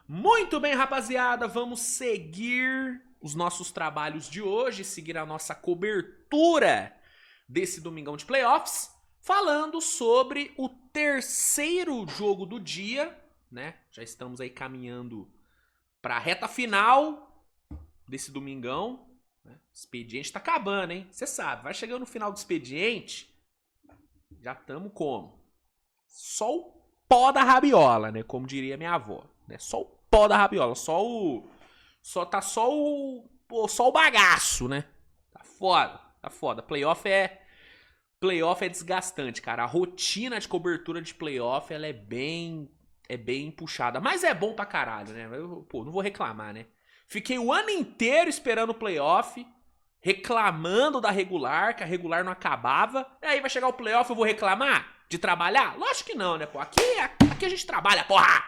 Muito bem, rapaziada, vamos seguir os nossos trabalhos de hoje, seguir a nossa cobertura desse domingão de playoffs, falando sobre o terceiro jogo do dia, né? Já estamos aí caminhando para a reta final desse domingão. Né? O expediente tá acabando, hein? Você sabe, vai chegando no final do expediente, já estamos como? Só o pó da rabiola, né? Como diria minha avó. Né? Só o pó da rabiola. Só o bagaço, né? Tá foda. Tá foda. Playoff é desgastante, cara. A rotina de cobertura de playoff, ela é bem puxada. Mas é bom pra caralho, né? Não vou reclamar, né? Fiquei o ano inteiro esperando o playoff, reclamando da regular, que a regular não acabava. E aí vai chegar o playoff, eu vou reclamar de trabalhar? Lógico que não, né, pô? Aqui a gente trabalha, porra!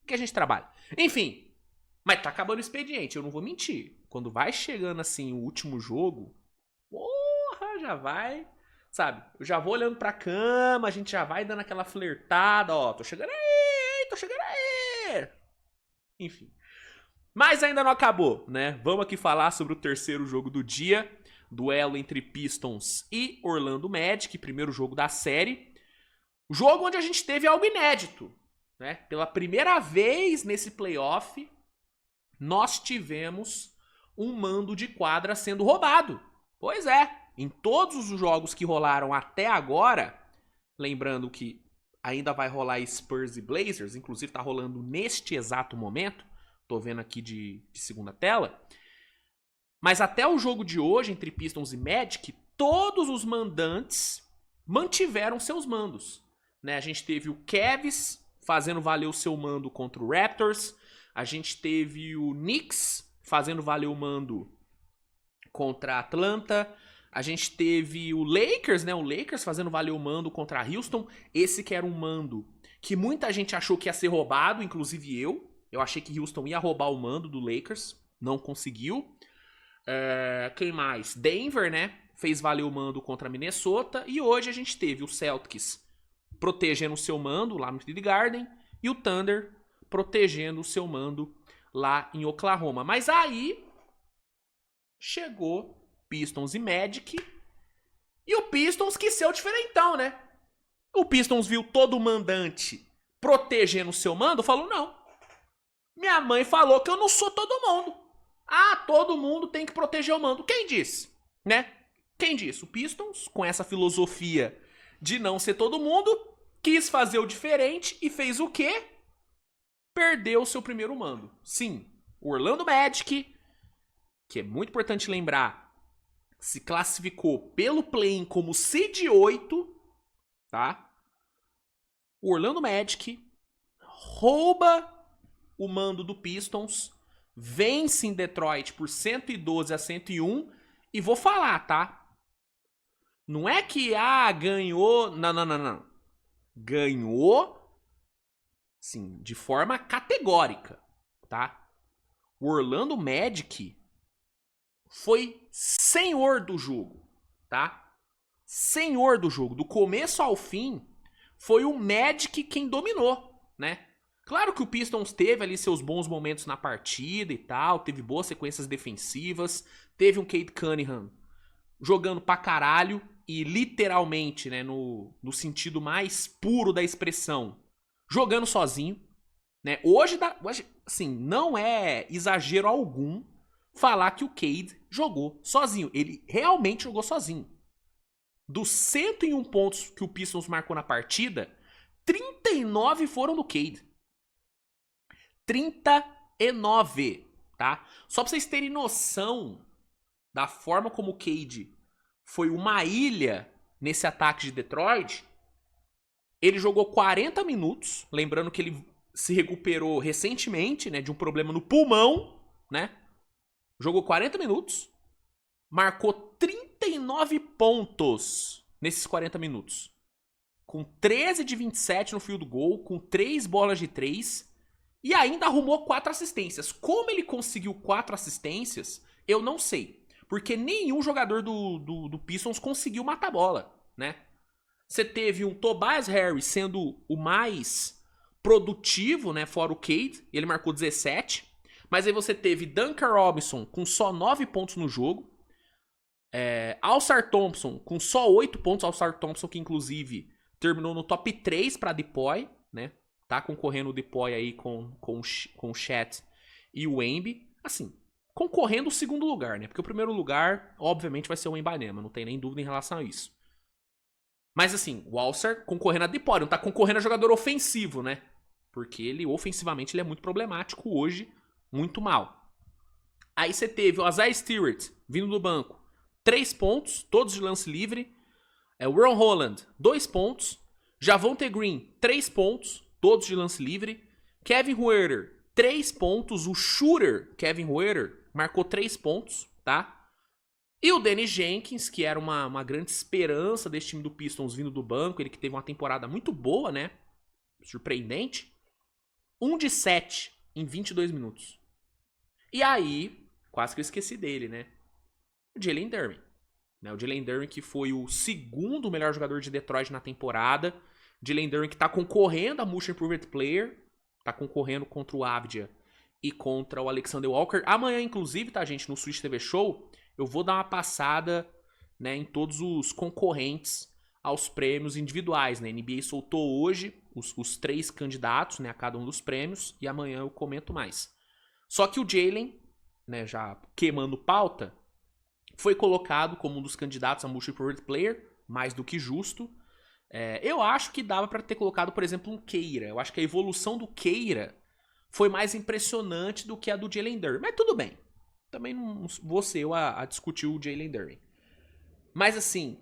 Aqui a gente trabalha. Enfim, mas tá acabando o expediente, eu não vou mentir. Quando vai chegando, assim, o último jogo, porra, já vai... Sabe, eu já vou olhando pra cama, a gente já vai dando aquela flertada, ó, tô chegando aí. Enfim. Mas ainda não acabou, né? Vamos aqui falar sobre o terceiro jogo do dia. Duelo entre Pistons e Orlando Magic, primeiro jogo da série. Jogo onde a gente teve algo inédito, né? Pela primeira vez nesse playoff, nós tivemos um mando de quadra sendo roubado. Pois é, em todos os jogos que rolaram até agora, lembrando que ainda vai rolar Spurs e Blazers, inclusive tá rolando neste exato momento, tô vendo aqui de segunda tela, mas até o jogo de hoje, entre Pistons e Magic, todos os mandantes mantiveram seus mandos. Né? A gente teve o Cavs fazendo valer o seu mando contra o Raptors, a gente teve o Knicks fazendo valer o mando contra a Atlanta, a gente teve o Lakers, né? O Lakers fazendo valer o mando contra a Houston, esse que era um mando que muita gente achou que ia ser roubado, inclusive eu. Eu achei que Houston ia roubar o mando do Lakers, não conseguiu. Quem mais? Denver, né? Fez valer o mando contra Minnesota. E hoje a gente teve o Celtics protegendo o seu mando lá no TD Garden e o Thunder protegendo o seu mando lá em Oklahoma. Mas aí chegou Pistons e Magic e o Pistons quis ser o diferentão, né? O Pistons viu todo o mandante protegendo o seu mando, falou, não, minha mãe falou que eu não sou todo mundo. Ah, todo mundo tem que proteger o mando. Quem disse? Né? Quem disse? O Pistons, com essa filosofia de não ser todo mundo, quis fazer o diferente e fez o quê? Perdeu o seu primeiro mando. Sim, o Orlando Magic, que é muito importante lembrar, se classificou pelo play-in como seed 8, tá? O Orlando Magic rouba o mando do Pistons, vence em Detroit por 112-101 e vou falar, tá? Não é que, ganhou... Não. Ganhou, sim, de forma categórica, tá? O Orlando Magic foi senhor do jogo, tá? Senhor do jogo. Do começo ao fim, foi o Magic quem dominou, né? Claro que o Pistons teve ali seus bons momentos na partida e tal, teve boas sequências defensivas, teve um Cade Cunningham jogando pra caralho e literalmente, né, no sentido mais puro da expressão, jogando sozinho, né? Hoje, assim, não é exagero algum falar que o Cade jogou sozinho. Ele realmente jogou sozinho. Dos 101 pontos que o Pistons marcou na partida, 39 foram do Cade. 39, tá? Só pra vocês terem noção da forma como o Cade foi uma ilha nesse ataque de Detroit, ele jogou 40 minutos, lembrando que ele se recuperou recentemente, né, de um problema no pulmão, né? Jogou 40 minutos, marcou 39 pontos nesses 40 minutos. Com 13 de 27 no field goal, com 3 bolas de 3 e ainda arrumou 4 assistências. Como ele conseguiu 4 assistências, eu não sei. Porque nenhum jogador do Pistons conseguiu matar a bola, né? Você teve um Tobias Harris sendo o mais produtivo, né? Fora o Cade, ele marcou 17. Mas aí você teve Duncan Robinson com só 9 pontos no jogo. Alsar Thompson com só 8 pontos. Alsar Thompson que inclusive terminou no top 3 para Depoy, né? Tá concorrendo o Depoy aí com o Chet e o Wemby. Assim, concorrendo o segundo lugar, né? Porque o primeiro lugar, obviamente, vai ser o Wembanyama. Não tem nem dúvida em relação a isso. Mas assim, o Alsar concorrendo a Depoy. Não tá concorrendo a jogador ofensivo, né? Porque ele, ofensivamente, ele é muito problemático hoje. Muito mal. Aí você teve o Isaiah Stewart vindo do banco. 3 pontos, todos de lance livre. O Ron Holland, 2 pontos. Javonte Green, 3 pontos, todos de lance livre. Kevin Huerter, 3 pontos. O shooter Kevin Huerter marcou 3 pontos, tá? E o Danny Jenkins, que era uma grande esperança desse time do Pistons vindo do banco. Ele que teve uma temporada muito boa, né? Surpreendente. 1 de 7 em 22 minutos. E aí, quase que eu esqueci dele, né? O Jalen Duren. O Jalen Duren que foi o segundo melhor jogador de Detroit na temporada. Jalen Duren que tá concorrendo a Most Improved Player. Tá concorrendo contra o Avdija e contra o Alexander Walker. Amanhã, inclusive, tá, gente, no Switch TV Show, eu vou dar uma passada, né, em todos os concorrentes aos prêmios individuais, né? A NBA soltou hoje os 3 candidatos, né, a cada um dos prêmios. E amanhã eu comento mais. Só que o Jalen, né, já queimando pauta, foi colocado como um dos candidatos a Most Improved Player, mais do que justo. Eu acho que dava para ter colocado, por exemplo, um Keira. Eu acho que a evolução do Keira foi mais impressionante do que a do Jalen Duren. Mas tudo bem. Também não vou ser eu a discutir o Jalen Duren. Mas assim,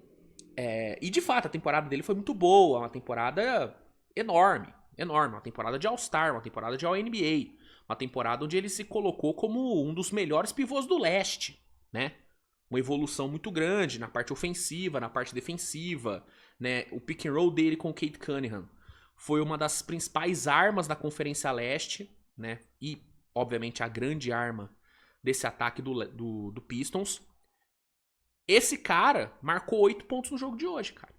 e de fato a temporada dele foi muito boa. Uma temporada enorme. Uma temporada de All-Star, uma temporada de All-NBA. Uma temporada onde ele se colocou como um dos melhores pivôs do leste, né? Uma evolução muito grande na parte ofensiva, na parte defensiva, né? O pick and roll dele com o Cade Cunningham foi uma das principais armas da Conferência Leste, né? E, obviamente, a grande arma desse ataque do Pistons. Esse cara marcou 8 pontos no jogo de hoje, cara.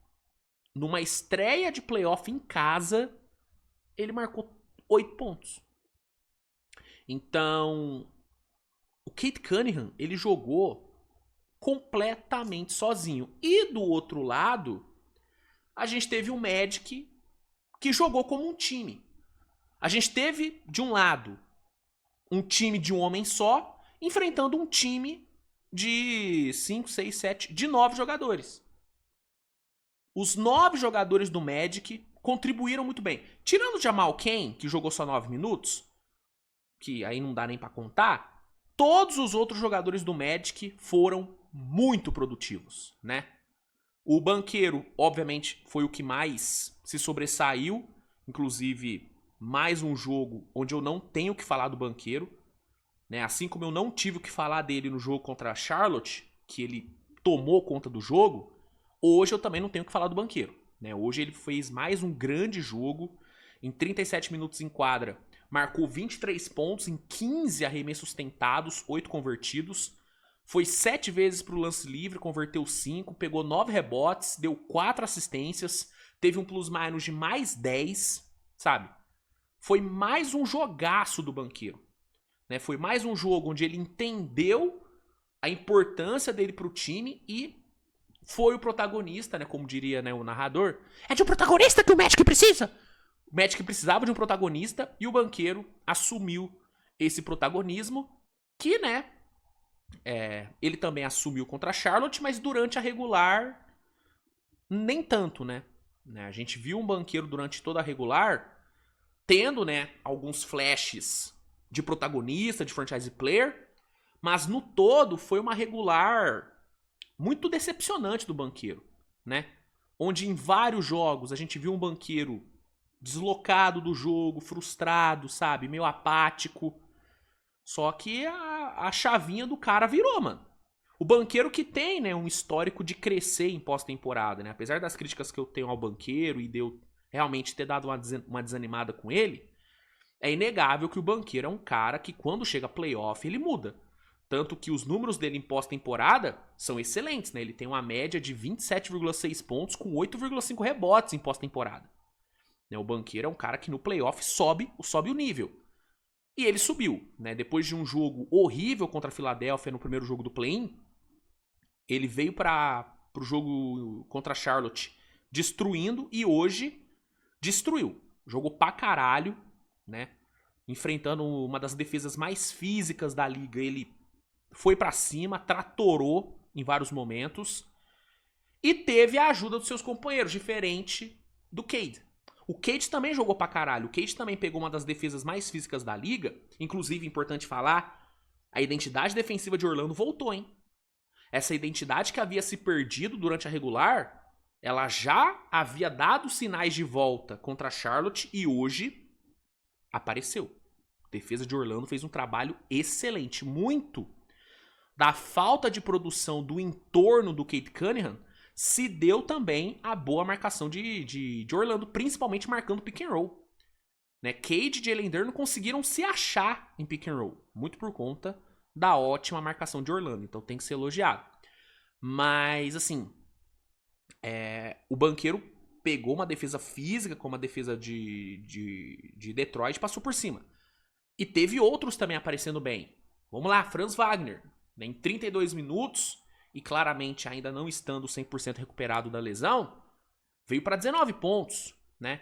Numa estreia de playoff em casa, ele marcou 8 pontos. Então, o Cade Cunningham, ele jogou completamente sozinho. E do outro lado, a gente teve o Magic que jogou como um time. A gente teve, de um lado, um time de um homem só, enfrentando um time de 5, 6, 7, de 9 jogadores. Os 9 jogadores do Magic contribuíram muito bem. Tirando o Jamal Cain, que jogou só 9 minutos, que aí não dá nem pra contar, todos os outros jogadores do Magic foram muito produtivos, né? O banqueiro, obviamente, foi o que mais se sobressaiu. Inclusive, mais um jogo onde eu não tenho o que falar do banqueiro, né? Assim como eu não tive o que falar dele no jogo contra a Charlotte, que ele tomou conta do jogo, hoje eu também não tenho o que falar do banqueiro, né? Hoje ele fez mais um grande jogo. Em 37 minutos em quadra, marcou 23 pontos em 15 arremessos tentados, 8 convertidos. Foi 7 vezes pro lance livre, converteu 5, pegou 9 rebotes, deu 4 assistências, teve um plus-minus de mais 10, sabe? Foi mais um jogaço do banqueiro, né? Foi mais um jogo onde ele entendeu a importância dele pro time e foi o protagonista, né? Como diria, né, o narrador. É de um protagonista que o Magic precisa! O Magic precisava de um protagonista e o banqueiro assumiu esse protagonismo que, né, ele também assumiu contra a Charlotte, mas durante a regular nem tanto, né? A gente viu um banqueiro durante toda a regular tendo, né, alguns flashes de protagonista, de franchise player, mas no todo foi uma regular muito decepcionante do banqueiro, né? Onde em vários jogos a gente viu um banqueiro deslocado do jogo, frustrado, sabe? Meio apático. Só que a chavinha do cara virou, mano. O banqueiro que tem, né, um histórico de crescer em pós-temporada, né? Apesar das críticas que eu tenho ao banqueiro e de eu realmente ter dado uma desanimada com ele, é inegável que o banqueiro é um cara que quando chega playoff ele muda. Tanto que os números dele em pós-temporada são excelentes, né? Ele tem uma média de 27,6 pontos com 8,5 rebotes em pós-temporada. Né? O Banqueiro é um cara que no playoff sobe o nível. E ele subiu, né? Depois de um jogo horrível contra a Filadélfia no primeiro jogo do play-in, ele veio para o jogo contra a Charlotte destruindo e hoje destruiu. Jogou pra caralho, né? Enfrentando uma das defesas mais físicas da liga. Ele foi pra cima, tratorou em vários momentos e teve a ajuda dos seus companheiros, diferente do Cade. O Cade também jogou pra caralho. O Cade também pegou uma das defesas mais físicas da liga. Inclusive, importante falar, a identidade defensiva de Orlando voltou, hein? Essa identidade que havia se perdido durante a regular, ela já havia dado sinais de volta contra a Charlotte e hoje apareceu. A defesa de Orlando fez um trabalho excelente. Muito da falta de produção do entorno do Cade Cunningham se deu também a boa marcação de Orlando, principalmente marcando pick and roll. Né? Cade e Jalen Duren não conseguiram se achar em pick and roll, muito por conta da ótima marcação de Orlando, então tem que ser elogiado. Mas, assim, o Banqueiro pegou uma defesa física, como a defesa de Detroit, passou por cima. E teve outros também aparecendo bem. Vamos lá, Franz Wagner, né, em 32 minutos, e claramente ainda não estando 100% recuperado da lesão, veio para 19 pontos, né?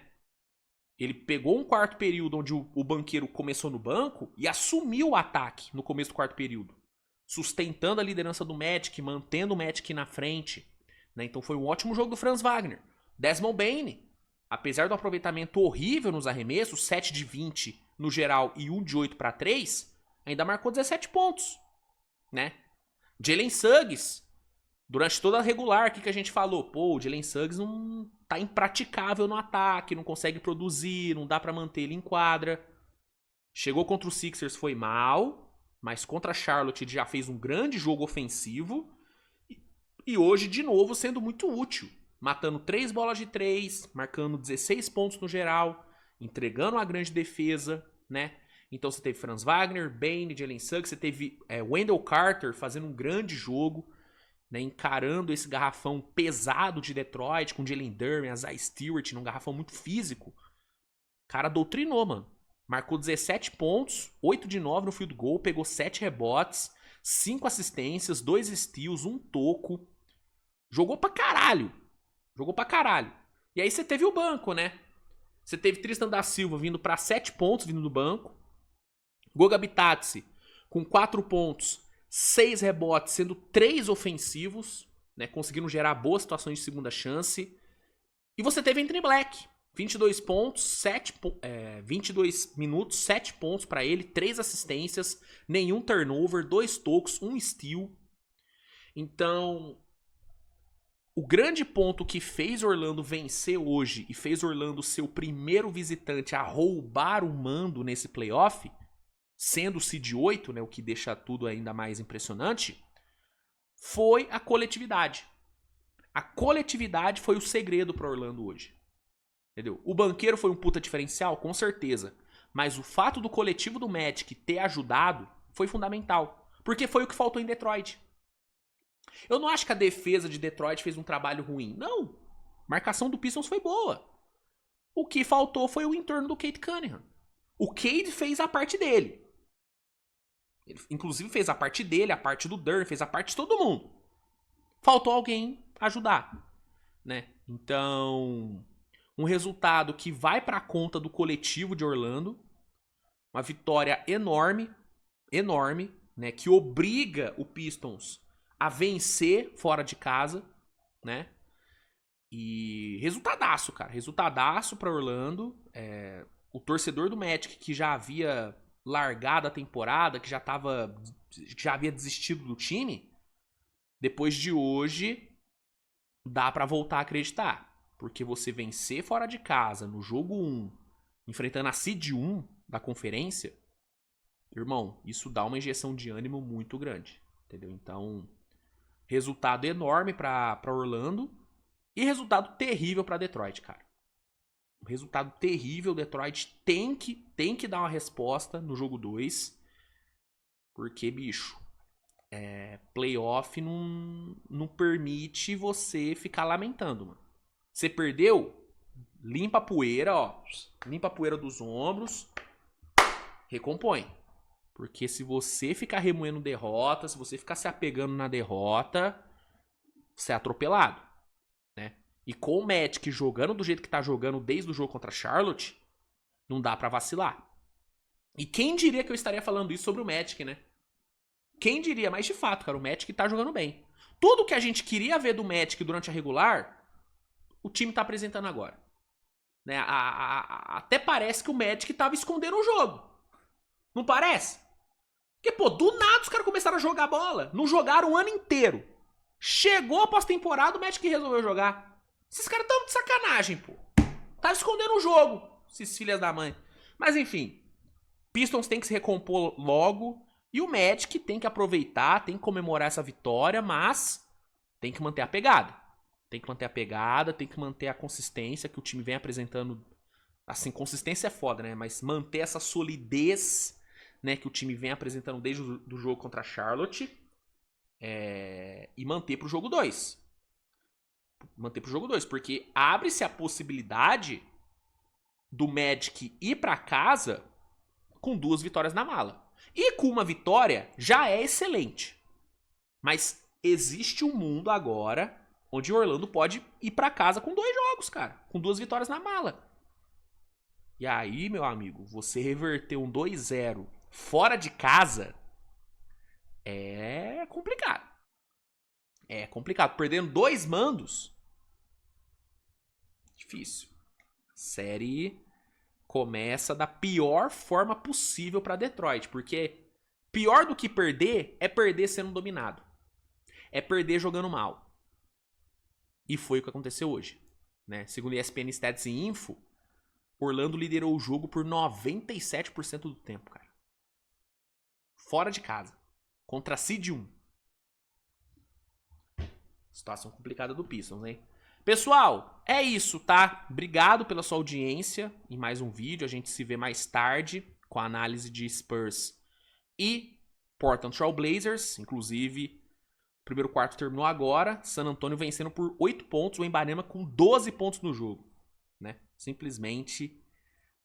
Ele pegou um quarto período onde o Banqueiro começou no banco e assumiu o ataque no começo do quarto período, sustentando a liderança do Magic, mantendo o Magic na frente. Né? Então foi um ótimo jogo do Franz Wagner. Desmond Bane, apesar do aproveitamento horrível nos arremessos, 7 de 20 no geral e 1 de 8 para 3, ainda marcou 17 pontos. Né? Jalen Suggs, durante toda a regular, o que a gente falou? Pô, o Jalen Suggs não tá impraticável no ataque, não consegue produzir, não dá pra manter ele em quadra. Chegou contra o Sixers, foi mal, mas contra a Charlotte ele já fez um grande jogo ofensivo. E hoje, de novo, sendo muito útil. Matando 3 bolas de 3, marcando 16 pontos no geral, entregando uma grande defesa, né? Então você teve Franz Wagner, Bane, Jalen Suggs, você teve Wendell Carter fazendo um grande jogo, né, encarando esse garrafão pesado de Detroit, com Jalen Duren, Isaiah Stewart, num garrafão muito físico. O cara doutrinou, mano. Marcou 17 pontos, 8 de 9 no field goal, pegou 7 rebotes, 5 assistências, 2 steals, 1 toco. Jogou pra caralho. Jogou pra caralho. E aí você teve o banco, né? Você teve Tristan da Silva vindo pra 7 pontos, vindo do banco. Goga Bitadze com 4 pontos, 6 rebotes, sendo 3 ofensivos, né, conseguindo gerar boas situações de segunda chance. E você teve Anthony Black, 22 pontos, 22 minutos, 7 pontos para ele, 3 assistências, nenhum turnover, 2 tocos, 1 steal. Então, o grande ponto que fez Orlando vencer hoje e fez Orlando ser o primeiro visitante a roubar o mando nesse playoff, sendo o seed 8, né, o que deixa tudo ainda mais impressionante, foi a coletividade. A coletividade foi o segredo para Orlando hoje. Entendeu? O Banqueiro foi um puta diferencial, com certeza. Mas o fato do coletivo do Magic ter ajudado foi fundamental. Porque foi o que faltou em Detroit. Eu não acho que a defesa de Detroit fez um trabalho ruim. Não. A marcação do Pistons foi boa. O que faltou foi o entorno do Cade Cunningham. O Cade fez a parte dele. Ele, inclusive, fez a parte dele, a parte do Duren, fez a parte de todo mundo. Faltou alguém ajudar, né? Então, um resultado que vai para a conta do coletivo de Orlando. Uma vitória enorme, enorme, né? Que obriga o Pistons a vencer fora de casa, né? E resultadaço, cara. Resultadaço para Orlando. O torcedor do Magic, que já havia largado a temporada, que já havia desistido do time, depois de hoje dá pra voltar a acreditar, porque você vencer fora de casa no jogo 1, enfrentando a seed 1 da conferência, irmão, isso dá uma injeção de ânimo muito grande, entendeu? Então, resultado enorme pra Orlando e resultado terrível pra Detroit, cara. Resultado terrível, Detroit tem que dar uma resposta no jogo 2. Porque, bicho, playoff não permite você ficar lamentando, mano. Você perdeu? limpa a poeira, ó. Limpa a poeira dos ombros. Recompõe. Porque se você ficar remoendo derrota, se você ficar se apegando na derrota, você é atropelado, né? E com o Magic jogando do jeito que tá jogando desde o jogo contra a Charlotte, não dá pra vacilar. E quem diria que eu estaria falando isso sobre o Magic, né? Quem diria? Mas de fato, cara, o Magic tá jogando bem. Tudo que a gente queria ver do Magic durante a regular, o time tá apresentando agora. Né? Até parece que o Magic tava escondendo o jogo. Não parece? Porque, pô, do nada os caras começaram a jogar bola. Não jogaram o ano inteiro. Chegou a pós-temporada, o Magic resolveu jogar. Esses caras tão de sacanagem, pô. Tá escondendo o jogo, esses filhas da mãe. Mas enfim, Pistons tem que se recompor logo. E o Magic tem que aproveitar, tem que comemorar essa vitória, mas tem que manter a pegada. Tem que manter a pegada, tem que manter a consistência que o time vem apresentando. Assim, consistência é foda, né? Mas manter essa solidez, né, que o time vem apresentando desde o jogo contra a Charlotte. E manter pro jogo 2. Manter pro jogo 2, porque abre-se a possibilidade do Magic ir pra casa com 2 vitórias na mala. E com uma vitória já é excelente. Mas existe um mundo agora onde o Orlando pode ir pra casa com 2 jogos, cara. Com 2 vitórias na mala. E aí, meu amigo, você reverter um 2-0 fora de casa é complicado. É complicado. Perdendo 2 mandos, difícil. A série começa da pior forma possível pra Detroit, porque pior do que perder é perder sendo dominado. É perder jogando mal. E foi o que aconteceu hoje, né? Segundo ESPN Stats e Info, Orlando liderou o jogo por 97% do tempo, cara. Fora de casa. Contra a Seed 1. Situação complicada do Pistons, hein? Pessoal, é isso, tá? Obrigado pela sua audiência em mais um vídeo. A gente se vê mais tarde com a análise de Spurs e Portland Trail Blazers. Inclusive, o primeiro quarto terminou agora. San Antonio vencendo por 8 pontos. O Embanema com 12 pontos no jogo, né? Simplesmente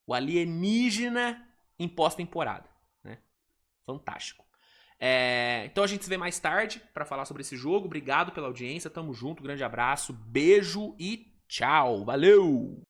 o alienígena em pós-temporada, né? Fantástico. Então a gente se vê mais tarde pra falar sobre esse jogo. Obrigado pela audiência, tamo junto, grande abraço, beijo e tchau, valeu!